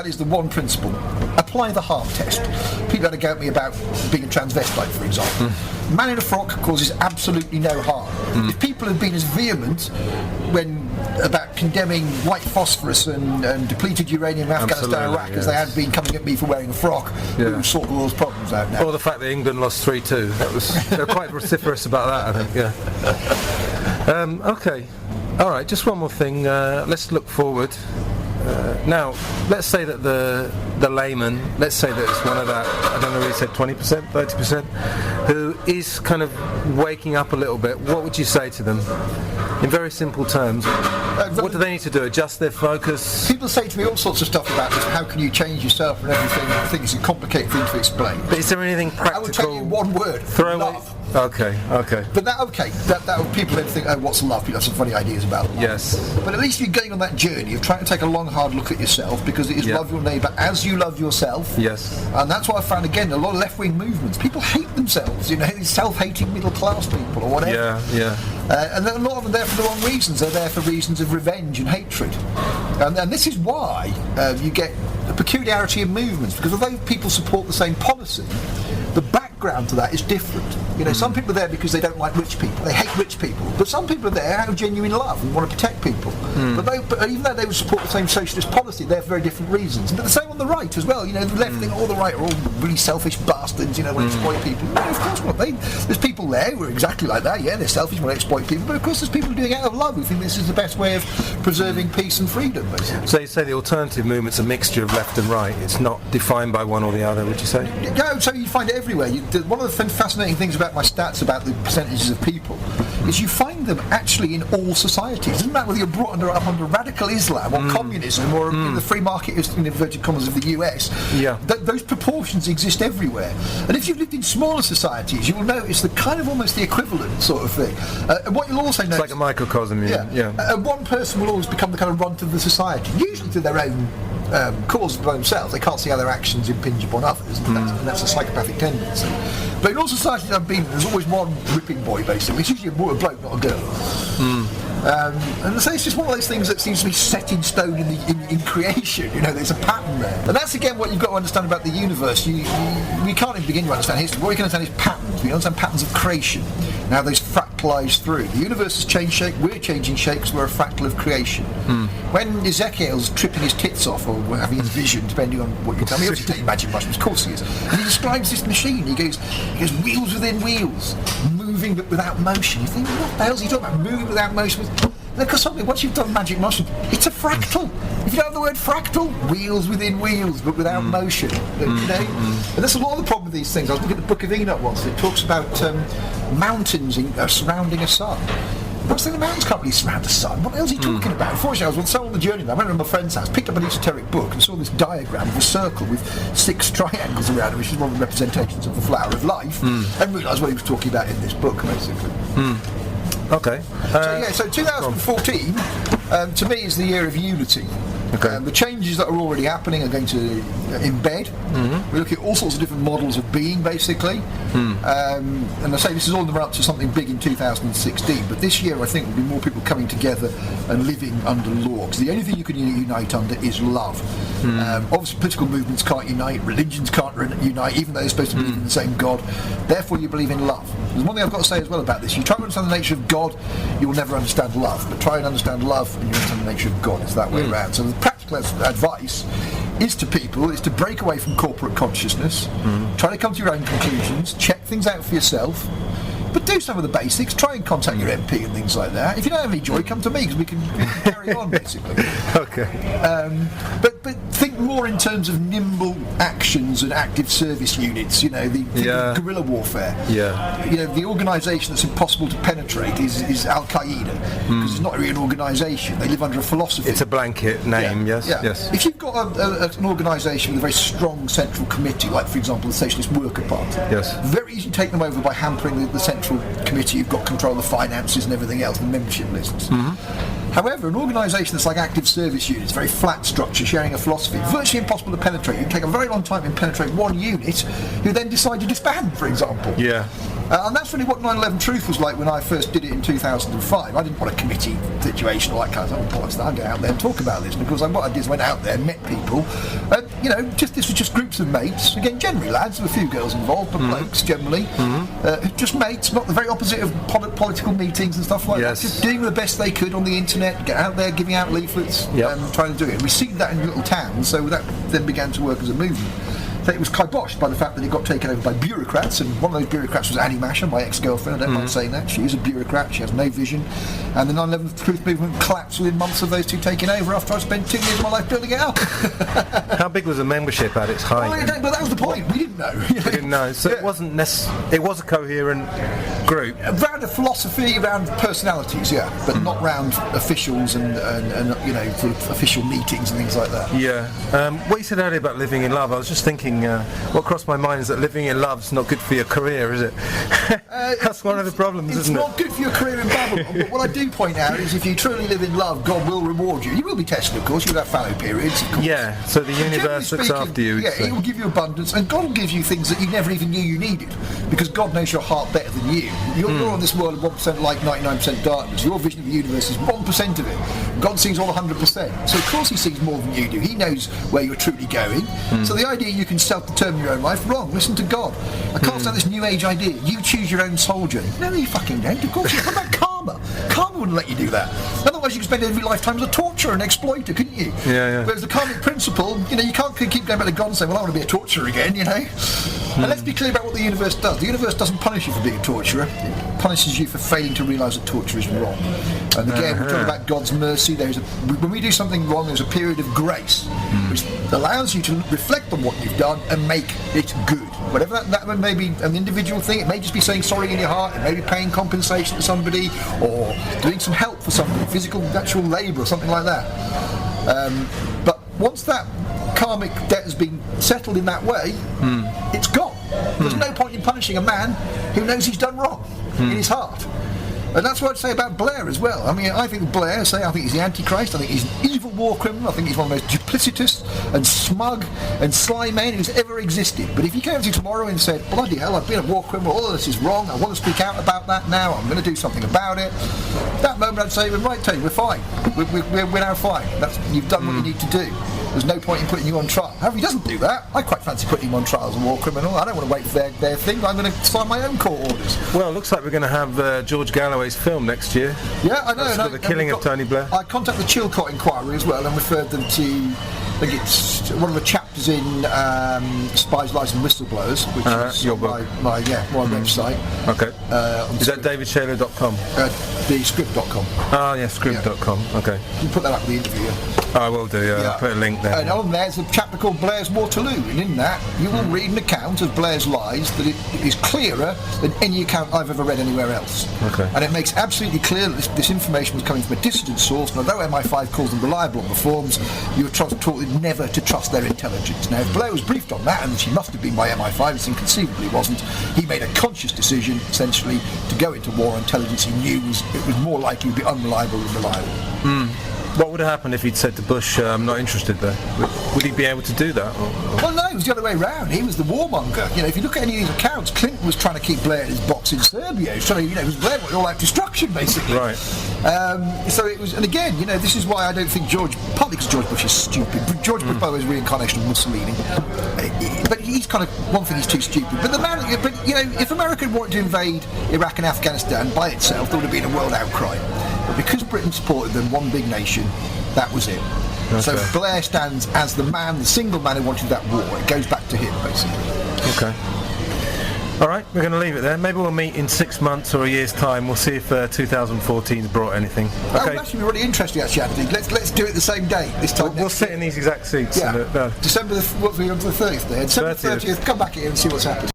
That is the one principle. Apply the heart test. People had a go at me about being a transvestite, for example. Man in a frock causes absolutely no harm. If people had been as vehement about condemning white phosphorus and depleted uranium in Afghanistan and Iraq as they had been coming at me for wearing a frock, we would sort all those problems out now. Or the fact that England lost 3-2. They're quite vociferous about that, I think, okay. All right, just one more thing. Let's look forward. Now, let's say that the layman, let's say that it's one of that, I don't know if he said 20%, 30%, who is kind of waking up a little bit. What would you say to them? In very simple terms, what do they need to do? Adjust their focus? People say to me all sorts of stuff about this. How can you change yourself and everything? I think it's a complicated thing to explain. But is there anything practical? I will tell you one word. Love. Okay. But that people then think, oh, what's love? People have some funny ideas about love. Yes. But at least you're going on that journey of trying to take a long, hard look at yourself, because it is love your neighbour as you love yourself. Yes. And that's what I found, again, a lot of left-wing movements. People hate themselves, these self-hating middle-class people or whatever. Yeah. And a lot of them are there for the wrong reasons. They're there for reasons of revenge and hatred. And this is why you get a peculiarity in movements, because although people support the same policy, the background to that is different. Some people are there because they don't like rich people. They hate rich people. But some people are there out of genuine love and want to protect people. But even though they would support the same socialist policy, they're for very different reasons. But the same on the right as well. The left wing or the right are all really selfish bastards, want to exploit people. No, of course not. There's people there who are exactly like that. Yeah, they're selfish, want to exploit people. But of course there's people doing it out of love who think this is the best way of preserving peace and freedom, basically. So you say the alternative movement's a mixture of left and right. It's not defined by one or the other, would you say? No, so you find it everywhere. One of the fascinating things about my stats about the percentages of people is you find them actually in all societies. It doesn't matter whether you're brought up under radical Islam or communism or the free market, in inverted commas, of the US. Those proportions exist everywhere. And if you've lived in smaller societies, you will notice the kind of almost the equivalent sort of thing. And what you'll also notice... It's like a microcosm, one person will always become the kind of runt of the society, usually to their own cause by themselves. They can't see how their actions impinge upon others, and that's a psychopathic tendency. But in all societies I've been in, there's always one ripping boy, basically. It's usually a bloke, not a girl. And so it's just one of those things that seems to be set in stone in creation. There's a pattern there. And that's again what you've got to understand about the universe. We can't even begin to understand history. What we can understand is patterns. We understand patterns of creation and how those fractalize through. The universe has changed shape, we're changing shape because we're a fractal of creation. When Ezekiel's tripping his tits off, or having his vision, depending on what you tell me, obviously taking magic mushrooms, of course he is. And he describes this machine. He goes wheels within wheels, moving but without motion. You think, what the hell's he talking about? Moving without motion? Because something, once you've done magic mushroom, it's a fractal. If you don't have the word fractal, wheels within wheels, but without motion. And that's a lot of the problem with these things. I was looking at the Book of Enoch once. It talks about mountains surrounding a sun. I was thinking the mountains can't really surround the sun. What the hell's he talking about? Unfortunately, I was on the journey. I went to my friend's house, picked up an esoteric book, and saw this diagram of a circle with 6 triangles around it, which is one of the representations of the flower of life, and realised what he was talking about in this book, basically. Okay. So 2014 to me is the year of unity. Okay. The changes that are already happening are going to embed. We look at all sorts of different models of being, basically. And I say this is all in the run up to something big in 2016, but this year I think there'll be more people coming together and living under law, because the only thing you can unite under is love. Obviously political movements can't unite, religions can't unite, even though they're supposed to believe in the same God. Therefore you believe in love. There's one thing I've got to say as well about this. You try to understand the nature of God, you will never understand love, but try and understand love and you understand the nature of God. It's that way around. So the practical advice is to people is to break away from corporate consciousness, try to come to your own conclusions, check things out for yourself, but do some of the basics. Try and contact your MP and things like that. If you don't have any joy, come to me, because we can carry on, basically. Okay. But think more in terms of nimble actions and active service units. The guerrilla warfare. The organisation that's impossible to penetrate is Al Qaeda, because it's not really an organisation. They live under a philosophy. It's a blanket name. Yes. If you've got an organisation with a very strong central committee, like for example the Socialist Worker Party, very easy to take them over by hampering the central committee. You've got control of the finances and everything else, the membership lists. However, an organisation that's like active service units, very flat structure, sharing a philosophy, virtually impossible to penetrate. You take a very long time to penetrate one unit, who then decide to disband, for example. And that's really what 9/11 Truth was like when I first did it in 2005. I didn't want a committee situation or that kind of stuff. I'd get out there and talk about this, because what I did is went out there, met people, this was just groups of mates. Again, generally lads, there were a few girls involved, but blokes generally. Just mates, not the very opposite of political meetings and stuff like that. Just doing the best they could on the internet, get out there, giving out leaflets, trying to do it. We received that in little towns, so that then began to work as a movement. So it was kiboshed by the fact that it got taken over by bureaucrats, and one of those bureaucrats was Annie Masher, my ex-girlfriend. I don't mind saying that. She is a bureaucrat, she has no vision, and the 9/11 Truth movement collapsed within months of those two taking over after I spent 2 years of my life building it up. How big was the membership at its height? Well, but that was the point, we didn't know. We didn't know, so it wasn't it was a coherent group. Around a philosophy, around personalities, but not round officials and sort of official meetings and things like that. Yeah. What you said earlier about living in love, I was just thinking, what crossed my mind is that living in love's not good for your career, is it? That's one of the problems, isn't it? It's not good for your career in Babylon, but what I do point out is if you truly live in love, God will reward you. You will be tested, of course, you'll have fallow periods, of course. Yeah, so the universe looks after you. Yeah, it will give you abundance, and God will give you things that you never even knew you needed, because God knows your heart better than you. You're on this world of 1% light, 99% darkness. Your vision of the universe is 1% of it. God sees all 100%. So of course he sees more than you do. He knows where you're truly going. So the idea you can self-determine your own life, wrong. Listen to God. I can't stand this new age idea. You choose your own soul journey. No, you fucking don't. Of course you. What about karma? Karma wouldn't let you do that. Otherwise you could spend every lifetime as a torturer and exploiter, couldn't you? Yeah. Whereas the karmic principle, you can't keep going back to God and say, well, I want to be a torturer again, And let's be clear about what the universe does. The universe doesn't punish you for being a torturer. It punishes you for failing to realise that torture is wrong. And again, we're talking about God's mercy. When we do something wrong, there's a period of grace, which allows you to reflect on what you've done and make it good. Whatever that may be an individual thing, it may just be saying sorry in your heart, it may be paying compensation to somebody, or doing some help for somebody, physical, actual labour or something like that. But once that karmic debt has been settled in that way, it's gone. There's no point in punishing a man who knows he's done wrong in his heart. And that's what I'd say about Blair as well. I mean, I think Blair, I think he's the Antichrist, I think he's an evil war criminal, I think he's one of the most duplicitous and smug and sly men who's ever existed. But if he came to you tomorrow and said, bloody hell, I've been a war criminal, all of this is wrong, I want to speak out about that now, I'm going to do something about it, that moment I'd say, right, Tony, we're fine. We're now fine. You've done what you need to do. There's no point in putting you on trial. However, he doesn't do that. I quite fancy putting him on trial as a war criminal. I don't want to wait for their thing. I'm going to sign my own court orders. Well, it looks like we're going to have George Galloway's film next year. Yeah, I know. For the killing of Tony Blair. I contacted the Chilcot Inquiry as well and referred them to, I think it's one of the chapters in Spies, Lies and Whistleblowers, which is your book. my website. Okay. Is that davidshayler.com? Thescript.com. Oh, yeah, script.com. Okay. You can put that up in the interview. I will do, I'll put a link there. And on there's a chapter called Blair's Waterloo, and in that you will read an account of Blair's lies that it is clearer than any account I've ever read anywhere else. Okay. And it makes absolutely clear that this information was coming from a dissident source, and although MI5 calls them reliable on the forms, you were taught never to trust their intelligence. Now, if Blair was briefed on that, and she must have been by MI5, it's inconceivably wasn't, he made a conscious decision, essentially, to go into war on intelligence he knew it was more likely to be unreliable than reliable. What would have happened if he'd said to Bush, I'm not interested there? Would he be able to do that? Well, no, it was the other way around. He was the warmonger. If you look at any of these accounts, Clinton was trying to keep Blair in his box in Serbia. He was trying to, Blair was all out destruction, basically. Right. So it was, and again, this is why I don't think partly because George Bush is stupid. George Bush, by the way, is a reincarnation of Mussolini. But he's kind of, one thing, he's too stupid. But if America wanted to invade Iraq and Afghanistan by itself, there would have been a world outcry. But because Britain supported them, one big nation, that was it. Okay. So Blair stands as the single man who wanted that war. It goes back to him, basically. Okay. All right, we're going to leave it there. Maybe we'll meet in 6 months or a year's time. We'll see if 2014's brought anything. Okay. That would actually be really interesting, actually, Anthony. Let's do it the same day this time. We'll sit in these exact seats. Yeah. December the 30th there. December 30th. Come back here and see what's happened.